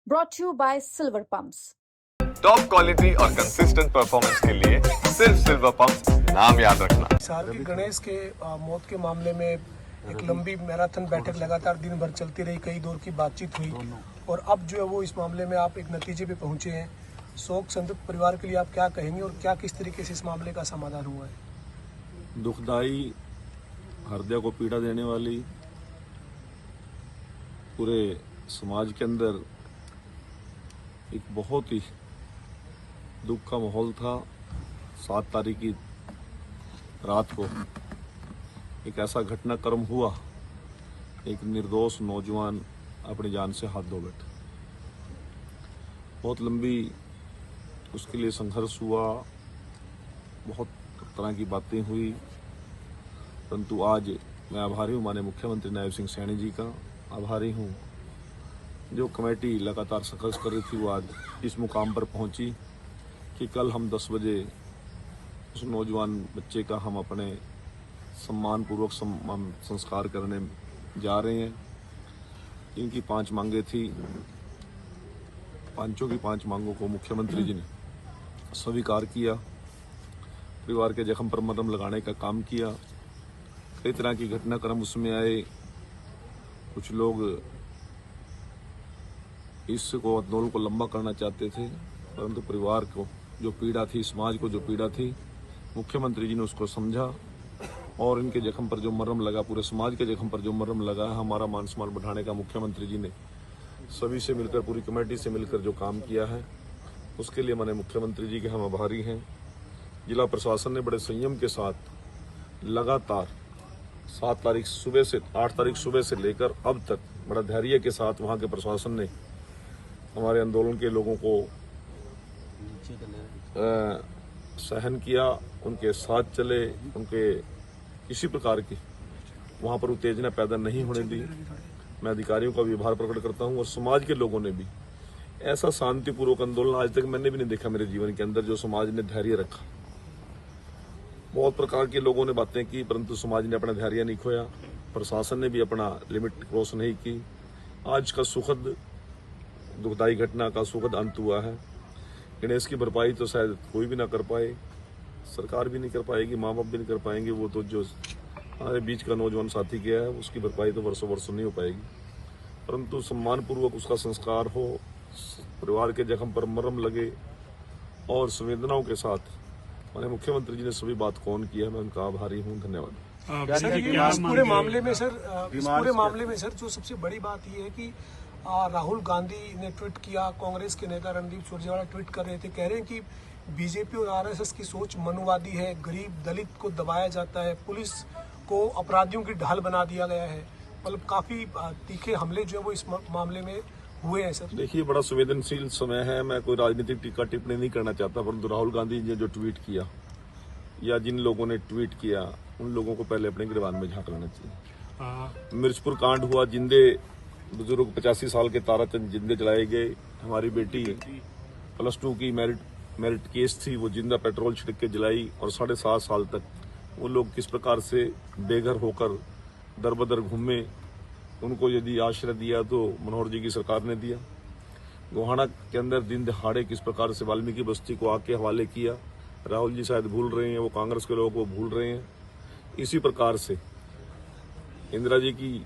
brought to you by Silver Pumps. Top quality और consistent performance के लिए सिर्फ सिल्वर पंप्स नाम याद रखना। सार के गणेश के मौत के मामले में एक लंबी मैराथन बैठक लगातार दिन भर चलती रही, कई दौर की बातचीत हुई और अब जो है वो इस मामले में आप एक नतीजे पे पहुंचे हैं। शोक संतप्त परिवार के लिए आप क्या कहेंगे और क्या किस तरीके से इस मामले का समाधान हुआ है? दुखदाई, हृदय को पीड़ा देने वाली, पूरे समाज के अंदर एक बहुत ही दुख का माहौल था। 7 तारीख की रात को एक ऐसा घटनाक्रम हुआ, एक निर्दोष नौजवान अपनी जान से हाथ धो बैठा। बहुत लंबी उसके लिए संघर्ष हुआ, बहुत तरह की बातें हुई, परंतु आज मैं आभारी हूँ माननीय मुख्यमंत्री नायब सिंह सैनी जी का। आभारी हूँ जो कमेटी लगातार संघर्ष कर रही थी वो आज इस मुकाम पर पहुंची कि कल हम 10 बजे उस नौजवान बच्चे का हम अपने सम्मानपूर्वक संस्कार करने जा रहे हैं। इनकी 5 मांगें थी, पांचों की 5 मांगों को मुख्यमंत्री जी ने स्वीकार किया। परिवार के जख्म पर मरहम लगाने का काम किया। कई तरह की घटनाक्रम उसमें आए। कुछ लोग इसको आंदोलन को लंबा करना चाहते थे, परंतु परिवार को जो पीड़ा थी, समाज को जो पीड़ा थी, मुख्यमंत्री जी ने उसको समझा और इनके जख्म पर जो मरहम लगा, पूरे समाज के जख्म पर जो मरहम लगा, हमारा मान सम्मान बढ़ाने का मुख्यमंत्री जी ने सभी से मिलकर, पूरी कमेटी से मिलकर जो काम किया है उसके लिए माननीय मुख्यमंत्री जी के हम आभारी हैं। जिला प्रशासन ने बड़े संयम के साथ लगातार 7 तारीख सुबह से 8 तारीख सुबह से लेकर अब तक बड़ा धैर्य के साथ वहाँ के प्रशासन ने हमारे आंदोलन के लोगों को सहन किया, उनके साथ चले, उनके किसी प्रकार की वहाँ पर उत्तेजना पैदा नहीं होने दी। मैं अधिकारियों का भी आभार प्रकट करता हूँ और समाज के लोगों ने भी ऐसा शांतिपूर्वक आंदोलन आज तक मैंने भी नहीं देखा मेरे जीवन के अंदर, जो समाज ने धैर्य रखा। बहुत प्रकार के लोगों ने बातें की, परंतु समाज ने अपना धैर्य नहीं खोया। प्रशासन ने भी अपना लिमिट क्रॉस नहीं की। आज का सुखद दुखदाई घटना का सुखद अंत हुआ है। गणेश की भरपाई तो शायद कोई भी ना कर पाए, सरकार भी नहीं कर पाएगी, माँ बाप भी नहीं कर पाएंगे। वो तो जो हमारे बीच का नौजवान साथी गया है उसकी भरपाई तो वर्षों वर्षों नहीं हो पाएगी, परंतु सम्मानपूर्वक उसका संस्कार हो, परिवार के जख्म पर मरहम लगे और संवेदनाओं के साथ हमारे मुख्यमंत्री जी ने सभी बात कौन किया, मैं उनका आभारी हूँ। धन्यवाद। सर, इस पूरे मामले में सर जो सबसे बड़ी बात ये है कि राहुल गांधी ने ट्वीट किया, कांग्रेस के नेता रणदीप सुरजेवाला ट्वीट कर रहे थे, कह रहे हैं कि बीजेपी और आरएसएस की सोच मनुवादी है, गरीब दलित को दबाया जाता है, पुलिस को अपराधियों की ढाल बना दिया गया है। मतलब काफी तीखे हमले जो है वो इस मामले में हुए हैं। सर देखिए, बड़ा संवेदनशील समय है, मैं कोई राजनीतिक टीका टिप्पणी नहीं करना चाहता, परंतु राहुल गांधी ने जो ट्वीट किया या जिन लोगों ने ट्वीट किया उन लोगों को पहले अपने गिरबान में झांक लेना चाहिए। मिर्चपुर कांड हुआ, जिंदे बुजुर्ग 85 साल के ताराचंद जिंदे जलाए गए। हमारी बेटी +2 की मेरिट केस थी, वो जिंदा पेट्रोल छिड़क के जलाई और 7.5 साल तक वो लोग किस प्रकार से बेघर होकर दर बदर घूमे। उनको यदि आश्रय दिया तो मनोहर जी की सरकार ने दिया। गोहाना के अंदर दिन दहाड़े किस प्रकार से वाल्मीकि बस्ती को आके हवाले किया, राहुल जी शायद भूल रहे हैं, वो कांग्रेस के लोगों को भूल रहे हैं। इसी प्रकार से इंदिरा जी की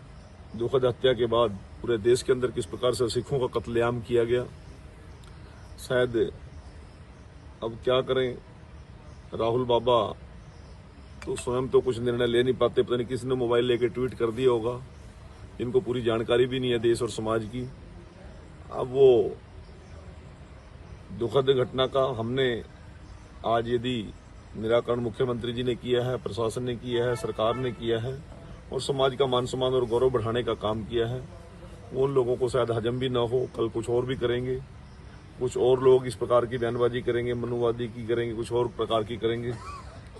दुखद हत्या के बाद पूरे देश के अंदर किस प्रकार से सिखों का कत्लेआम किया गया। शायद अब क्या करें, राहुल बाबा तो स्वयं तो कुछ निर्णय ले नहीं पाते, पता नहीं किसने मोबाइल लेके ट्वीट कर दिया होगा, इनको पूरी जानकारी भी नहीं है देश और समाज की। अब वो दुखद घटना का हमने आज यदि निराकरण मुख्यमंत्री जी ने किया है, प्रशासन ने किया है, सरकार ने किया है और समाज का मान सम्मान और गौरव बढ़ाने का काम किया है, उन लोगों को शायद हजम भी ना हो। कल कुछ और भी करेंगे, कुछ और लोग इस प्रकार की बयानबाजी करेंगे, मनुवादी की करेंगे, कुछ और प्रकार की करेंगे,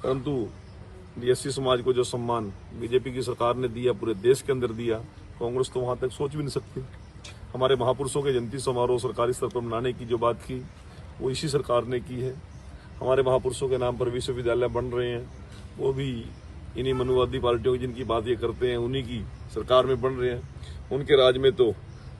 परंतु एससी समाज को जो सम्मान बीजेपी की सरकार ने दिया, पूरे देश के अंदर दिया, कांग्रेस तो वहां तक सोच भी नहीं सकती। हमारे महापुरुषों के जयंती समारोह सरकारी स्तर पर मनाने की जो बात की वो इसी सरकार ने की है। हमारे महापुरुषों के नाम पर विश्वविद्यालय बन रहे हैं, वो भी इन्हीं मनुवादी पार्टियों की जिनकी बात ये करते हैं उन्हीं की सरकार में बन रहे हैं। उनके राज में तो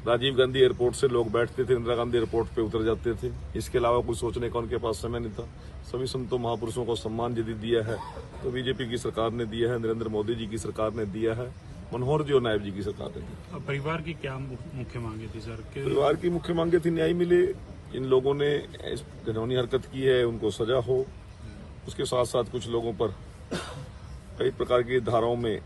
राजीव गांधी एयरपोर्ट से लोग बैठते थे, इंदिरा गांधी एयरपोर्ट पे उतर जाते थे। इसके अलावा कुछ सोचने का उनके पास समय नहीं था। सभी संतों महापुरुषों को सम्मान यदि दिया है तो बीजेपी की सरकार ने दिया है, नरेंद्र मोदी जी की सरकार ने दिया है, मनोहर जी और नायब जी की सरकार ने दी। परिवार की क्या मुख्य मांगे थी सर? परिवार की मुख्य मांगे थी न्याय मिले, इन लोगों ने घिनौनी हरकत की है उनको सजा हो, उसके साथ साथ कुछ लोगों पर कई प्रकार की धाराओं में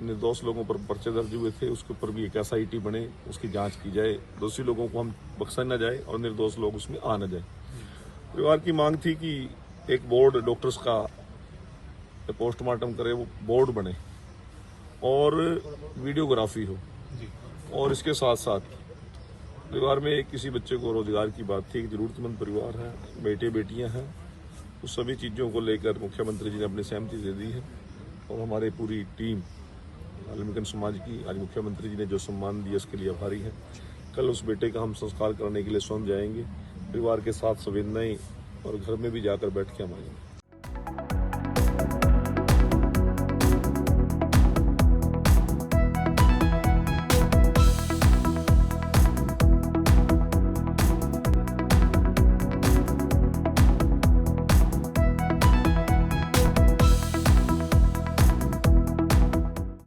निर्दोष लोगों पर पर्चे दर्ज हुए थे, उसके ऊपर भी एक SIT बने, उसकी जांच की जाए, दोषी लोगों को हम बख्शा न जाए और निर्दोष लोग उसमें आ न जाए। परिवार की मांग थी कि एक बोर्ड डॉक्टर्स का पोस्टमार्टम करे, वो बोर्ड बने और वीडियोग्राफी हो, और इसके साथ साथ परिवार में किसी बच्चे को रोजगार की बात थी, एक जरूरतमंद परिवार है, बेटे बेटियां हैं, उस सभी चीज़ों को लेकर मुख्यमंत्री जी ने अपनी सहमति दे दी है। और हमारी पूरी टीम वाल्मीकि समाज की आज मुख्यमंत्री जी ने जो सम्मान दिया उसके लिए आभारी है। कल उस बेटे का हम संस्कार करने के लिए स्वयं जाएंगे, परिवार के साथ संवेदनाएं और घर में भी जाकर बैठ के हम आएंगे।